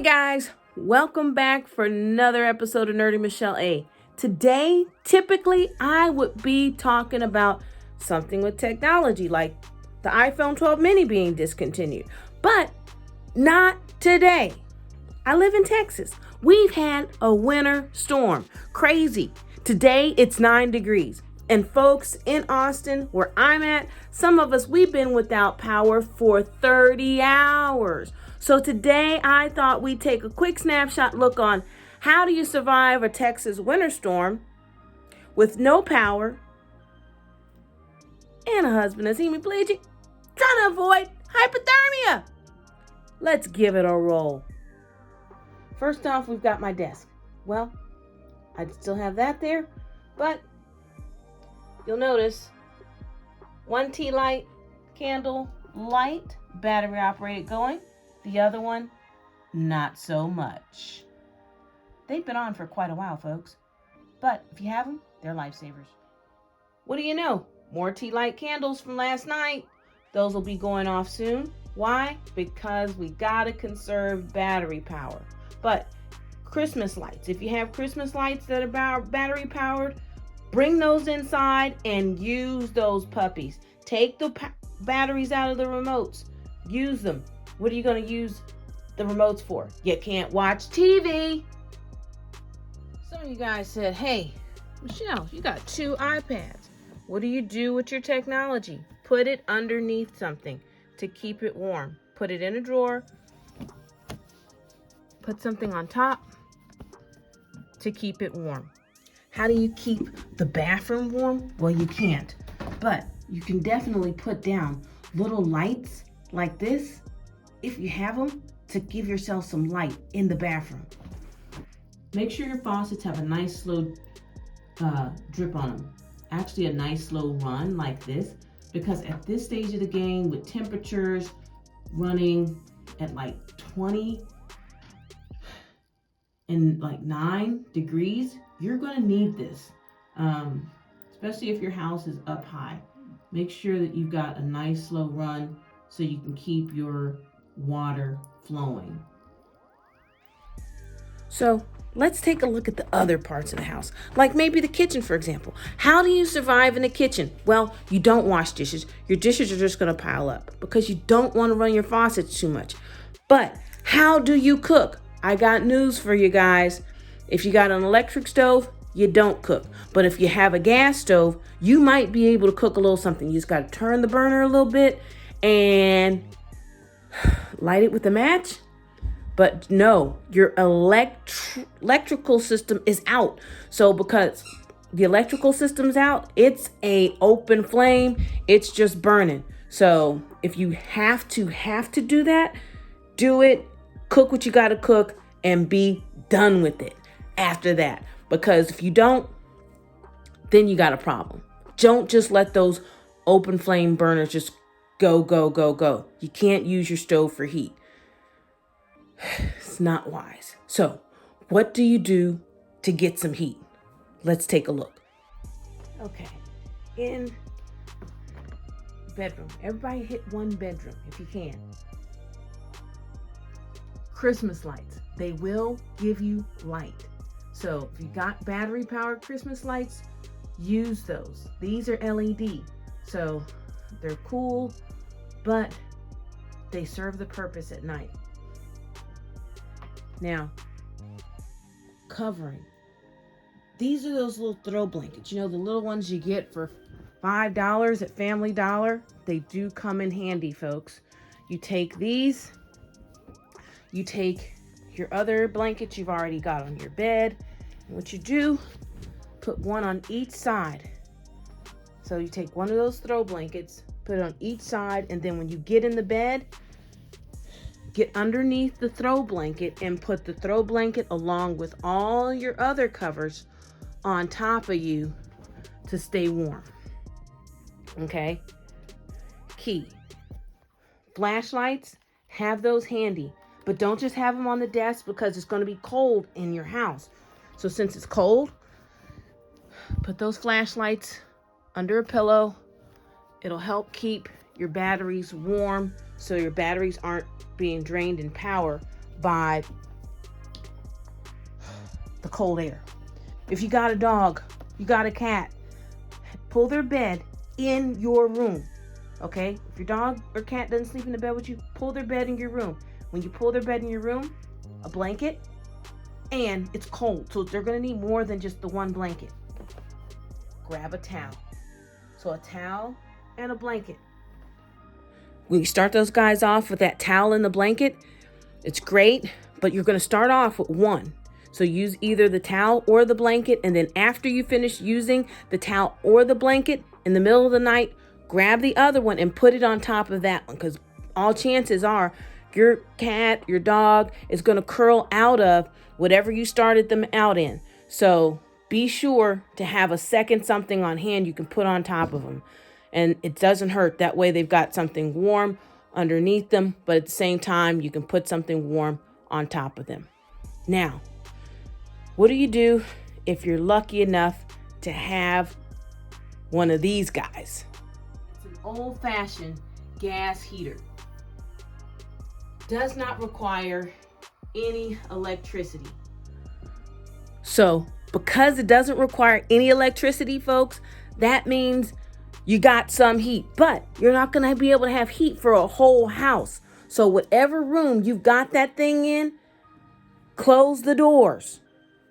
Hey guys, welcome back for another episode of Nerdy Michelle A. Today, typically, I would be talking about something with technology like the iPhone 12 mini being discontinued, but not today. I live in Texas. We've had a winter storm. Crazy. Today, it's 9 degrees. And folks, in Austin, where I'm at, some of us, we've been without power for 30 hours. So today I thought we'd take a quick snapshot look on how do you survive a Texas winter storm with no power and a husband that's hemiplegic trying to avoid hypothermia. Let's give it a roll. First off, we've got my desk. Well, I still have that there, but you'll notice one tea light candle light, battery operated going. The other one, not so much. They've been on for quite a while, folks. But if you have them, they're lifesavers. What do you know? More tea light candles from last night. Those will be going off soon. Why? Because we gotta conserve battery power. But Christmas lights, if you have Christmas lights that are battery powered, bring those inside and use those puppies. Take the batteries out of the remotes. Use them. What are you going to use the remotes for? You can't watch TV. Some of you guys said, hey, Michelle, you got 2 iPads. What do you do with your technology? Put it underneath something to keep it warm. Put it in a drawer. Put something on top to keep it warm. How do you keep the bathroom warm? Well, you can't, but you can definitely put down little lights like this, if you have them, to give yourself some light in the bathroom. Make sure your faucets have a nice slow drip on them. Actually, a nice slow run like this, because at this stage of the game, with temperatures running at like 20 and like 9 degrees, you're gonna need this, especially if your house is up high. Make sure that you've got a nice slow run so you can keep your water flowing. So let's take a look at the other parts of the house, like maybe the kitchen, for example. How do you survive in the kitchen? Well, you don't wash dishes. Your dishes are just gonna pile up because you don't wanna run your faucets too much. But how do you cook? I got news for you guys. If you got an electric stove, you don't cook. But if you have a gas stove, you might be able to cook a little something. You just got to turn the burner a little bit and light it with a match. But no, your electrical system is out. So because the electrical system's out, it's a open flame. It's just burning. So if you have to do that, do it. Cook what you got to cook and be done with it after that. Because if you don't, then you got a problem. Don't just let those open flame burners just go. You can't use your stove for heat. It's not wise. So what do you do to get some heat? Let's take a look. Okay, in bedroom. Everybody hit one bedroom if you can. Christmas lights. They will give you light. So if you got battery powered Christmas lights, use those. These are LED. So they're cool, but they serve the purpose at night. Now, covering. These are those little throw blankets. You know, the little ones you get for $5 at Family Dollar. They do come in handy, folks. You take these, you take your other blankets you've already got on your bed. And what you do, put one on each side. So you take one of those throw blankets, put it on each side, and then when you get in the bed, get underneath the throw blanket and put the throw blanket along with all your other covers on top of you to stay warm. Okay? Key. Flashlights, have those handy. But don't just have them on the desk because it's going to be cold in your house. So since it's cold, put those flashlights under a pillow. It'll help keep your batteries warm so your batteries aren't being drained in power by cold air. If you got a dog, you got a cat, pull their bed in your room. Okay? If your dog or cat doesn't sleep in the bed with you, pull their bed in your room. When you pull their bed in your room, a blanket, and it's cold, so they're going to need more than just the one blanket. Grab a towel. So a towel and a blanket. When you start those guys off with that towel and the blanket, it's great, but you're going to start off with one. So use either the towel or the blanket, and then after you finish using the towel or the blanket, in the middle of the night, grab the other one and put it on top of that one, because all chances are your cat, your dog is going to curl out of whatever you started them out in. So be sure to have a second something on hand you can put on top of them. And it doesn't hurt. That way they've got something warm underneath them, but at the same time, you can put something warm on top of them. Now, what do you do if you're lucky enough to have one of these guys? It's an old-fashioned gas heater. Does not require any electricity. So, because it doesn't require any electricity, folks, that means you got some heat, but you're not going to be able to have heat for a whole house. So whatever room you've got that thing in, close the doors.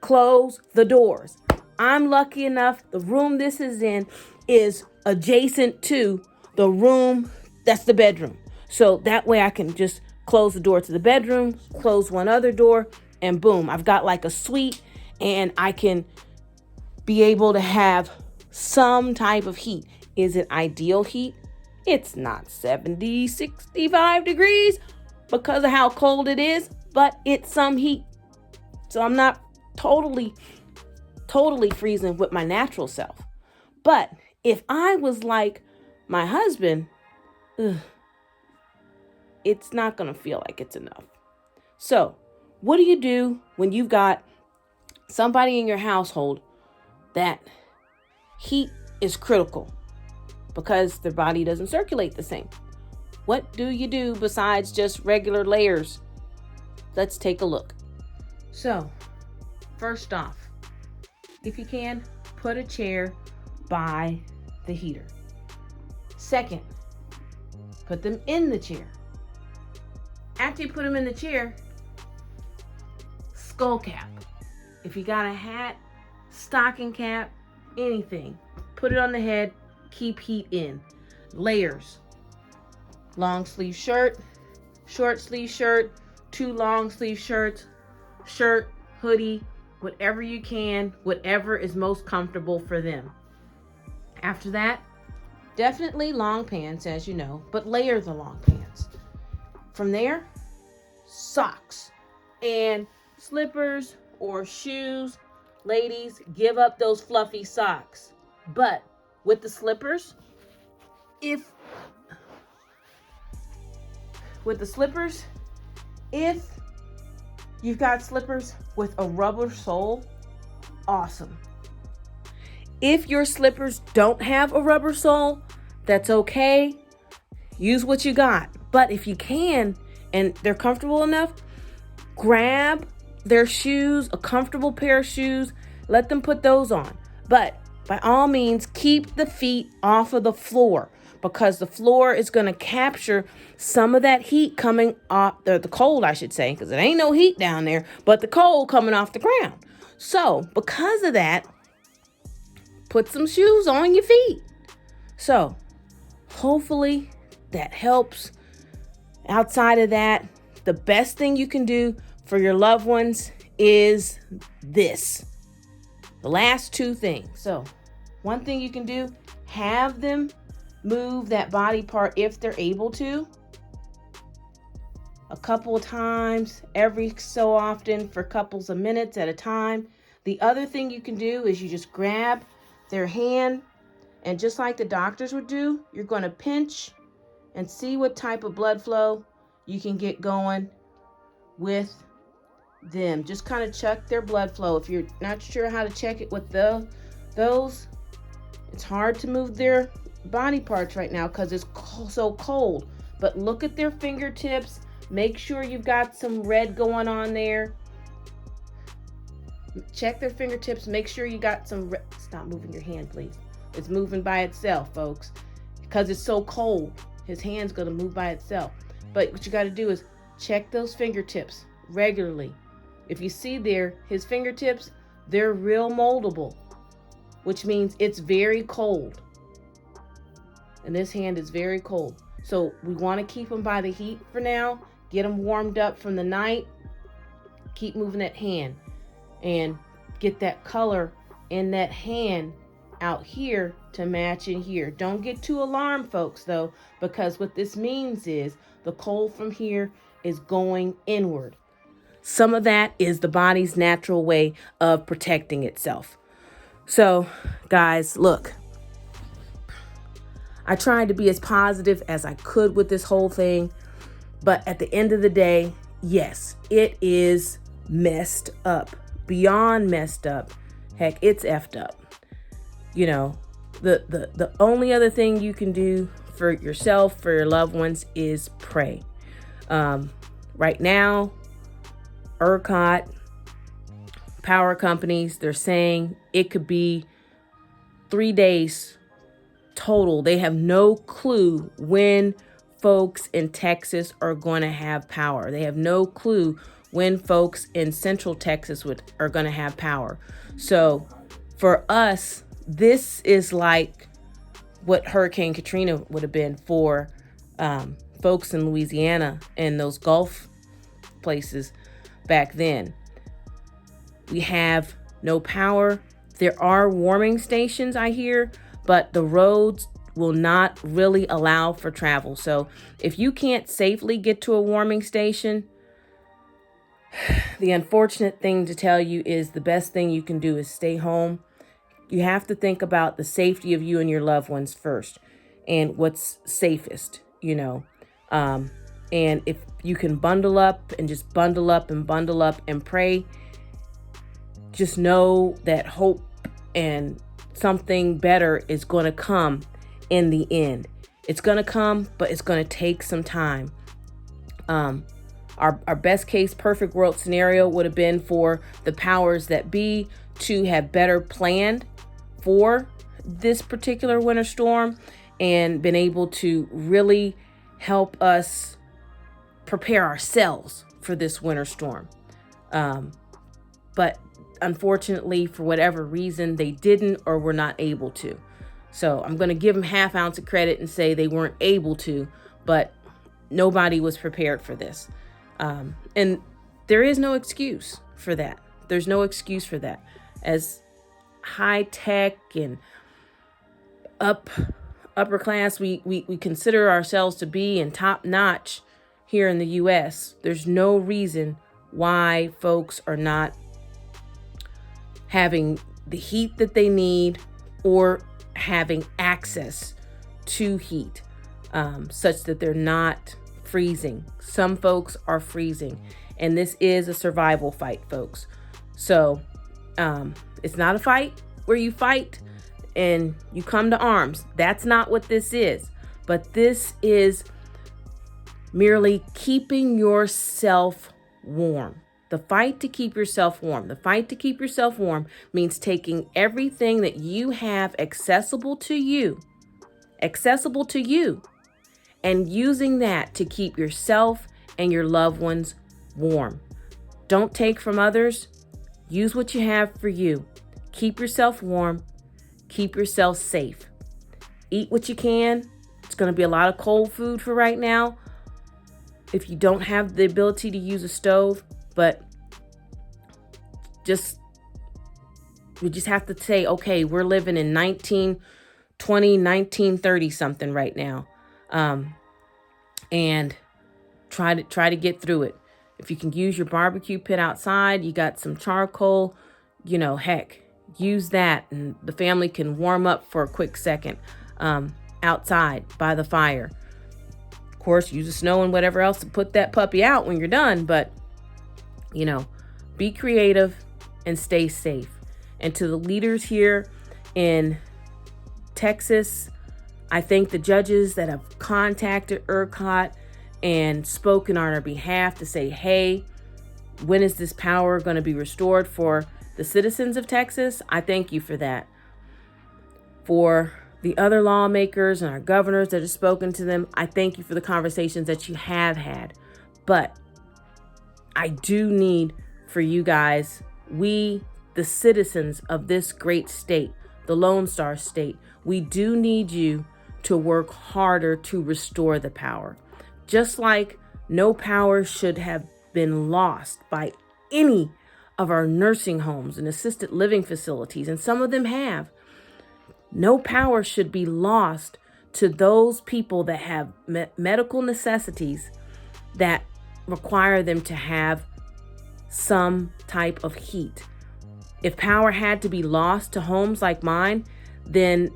Close the doors. I'm lucky enough, the room this is in is adjacent to the room that's the bedroom. So that way I can just close the door to the bedroom, close one other door, and boom, I've got like a suite, and I can be able to have some type of heat. Is it ideal heat? It's not 70, 65 degrees because of how cold it is, but it's some heat. So I'm not totally freezing with my natural self. But if I was like my husband, it's not going to feel like it's enough. So what do you do when you've got somebody in your household that heat is critical because their body doesn't circulate the same? What do you do besides just regular layers? Let's take a look. So, first off, if you can, put a chair by the heater. Second, put them in the chair. After you put them in the chair, skull cap. If you got a hat, stocking cap, anything, put it on the head, keep heat in. Layers. Long sleeve shirt, short sleeve shirt, 2 long sleeve shirts, shirt, hoodie, whatever you can, whatever is most comfortable for them. After that, definitely long pants, as you know, but layer the long pants. From there, socks and slippers or shoes. Ladies, give up those fluffy socks. But with the slippers, if you've got slippers with a rubber sole, awesome. If your slippers don't have a rubber sole, that's okay. Use what you got. But if you can, and they're comfortable enough, grab their shoes, a comfortable pair of shoes, let them put those on. But by all means, keep the feet off of the floor, because the floor is going to capture some of that heat coming off, the cold, I should say, because it ain't no heat down there, but the cold coming off the ground. So because of that, put some shoes on your feet. So hopefully that helps. Outside of that, the best thing you can do for your loved ones is this. The last 2 things. So one thing you can do, have them move that body part if they're able to, a couple of times every so often for couples of minutes at a time. The other thing you can do is you just grab their hand, and just like the doctors would do, you're going to pinch and see what type of blood flow you can get going with them. Just kind of check their blood flow. If you're not sure how to check it with those, it's hard to move their body parts right now because it's so cold. But look at their fingertips. Make sure you've got some red going on there. Check their fingertips. Make sure you got some. Stop moving your hand, please. It's moving by itself, folks, because it's so cold. His hand's going to move by itself. But what you got to do is check those fingertips regularly. If you see there, his fingertips, they're real moldable, which means it's very cold. And this hand is very cold. So we want to keep him by the heat for now. Get him warmed up from the night. Keep moving that hand and get that color in that hand out here to match in here. Don't get too alarmed, folks, though, because what this means is the cold from here is going inward. Some of that is the body's natural way of protecting itself. So, guys, look, I tried to be as positive as I could with this whole thing, but at the end of the day, yes, it is messed up, beyond messed up. Heck, it's effed up. You know, the only other thing you can do for yourself, for your loved ones, is pray. Right now, ERCOT, power companies, they're saying it could be 3 days total. They have no clue when folks in Texas are going to have power. They have no clue when folks in Central Texas are going to have power. So for us, this is like what Hurricane Katrina would have been for folks in Louisiana and those Gulf places back then. We have no power. There are warming stations, I hear, but the roads will not really allow for travel. So if you can't safely get to a warming station, the unfortunate thing to tell you is the best thing you can do is stay home. You have to think about the safety of you and your loved ones first and what's safest, you know. And if you can bundle up and just bundle up and pray, just know that hope and something better is going to come in the end. It's going to come, but it's going to take some time. Our best case perfect world scenario would have been for the powers that be to have better planned for this particular winter storm and been able to really help us prepare ourselves for this winter storm. But unfortunately, for whatever reason, they didn't or were not able to. So I'm going to give them half ounce of credit and say they weren't able to, but nobody was prepared for this. And there is no excuse for that. There's no excuse for that. As high tech and upper class we consider ourselves to be and top notch here in the US, there's no reason why folks are not having the heat that they need or having access to heat, such that they're not freezing. Some folks are freezing, and this is a survival fight, folks. So it's not a fight where you fight and you come to arms. That's not what this is. But this is merely keeping yourself warm. The fight to keep yourself warm. The fight to keep yourself warm means taking everything that you have accessible to you, and using that to keep yourself and your loved ones warm. Don't take from others. Use what you have for you. Keep yourself warm. Keep yourself safe. Eat what you can. It's going to be a lot of cold food for right now if you don't have the ability to use a stove, but we just have to say, okay, we're living in 1920, 1930 something right now. And try to get through it. If you can use your barbecue pit outside, you got some charcoal, heck, use that, and the family can warm up for a quick second outside by the fire. Of course, use the snow and whatever else to put that puppy out when you're done, but be creative and stay safe. And to the leaders here in Texas, I thank the judges that have contacted ERCOT and spoken on our behalf to say, hey, when is this power going to be restored for the citizens of Texas, I thank you for that. For the other lawmakers and our governors that have spoken to them, I thank you for the conversations that you have had. But I do need for you guys, we, the citizens of this great state, the Lone Star State, we do need you to work harder to restore the power. Just like no power should have been lost by any of our nursing homes and assisted living facilities, and some of them have. No power should be lost to those people that have medical necessities that require them to have some type of heat. If power had to be lost to homes like mine, then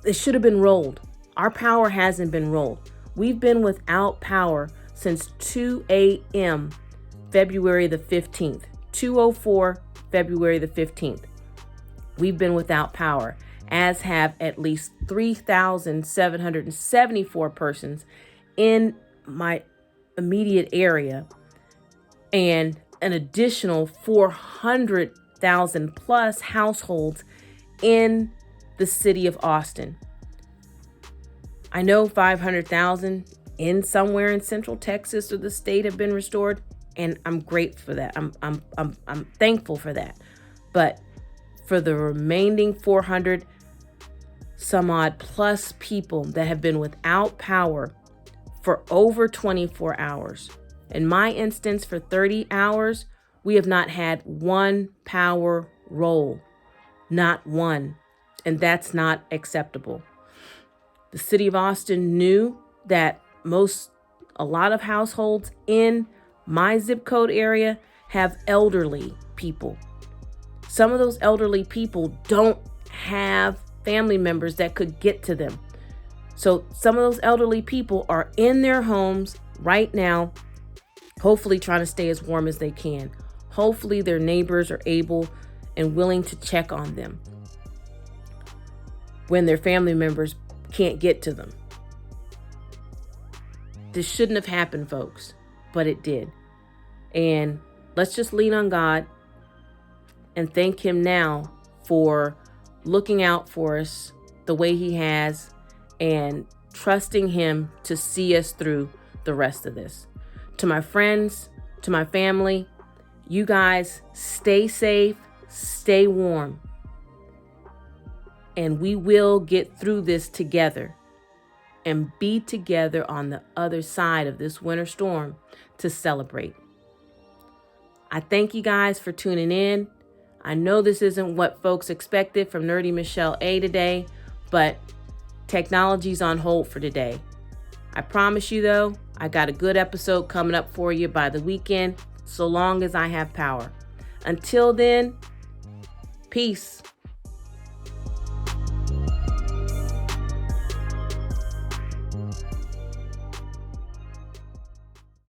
it should have been rolled. Our power hasn't been rolled. We've been without power since 2 a.m. February the 15th, 2:04 February the 15th. We've been without power, as have at least 3,774 persons in my immediate area, and an additional 400,000 plus households in the city of Austin. I know 500,000 in somewhere in Central Texas or the state have been restored, and I'm grateful for that. I'm thankful for that. But for the remaining 400 some odd plus people that have been without power for over 24 hours. In my instance, for 30 hours, we have not had one power roll. Not one. And that's not acceptable. The city of Austin knew that a lot of households in my zip code area have elderly people. Some of those elderly people don't have family members that could get to them. So some of those elderly people are in their homes right now, hopefully trying to stay as warm as they can. Hopefully their neighbors are able and willing to check on them when their family members can't get to them. This shouldn't have happened, folks, but it did. And let's just lean on God and thank Him now for looking out for us the way He has and trusting Him to see us through the rest of this. To my friends, to my family, you guys stay safe, stay warm, and we will get through this together and be together on the other side of this winter storm to celebrate. I thank you guys for tuning in. I know this isn't what folks expected from Nerdy Michelle A today, but technology's on hold for today. I promise you though, I got a good episode coming up for you by the weekend, so long as I have power. Until then, peace.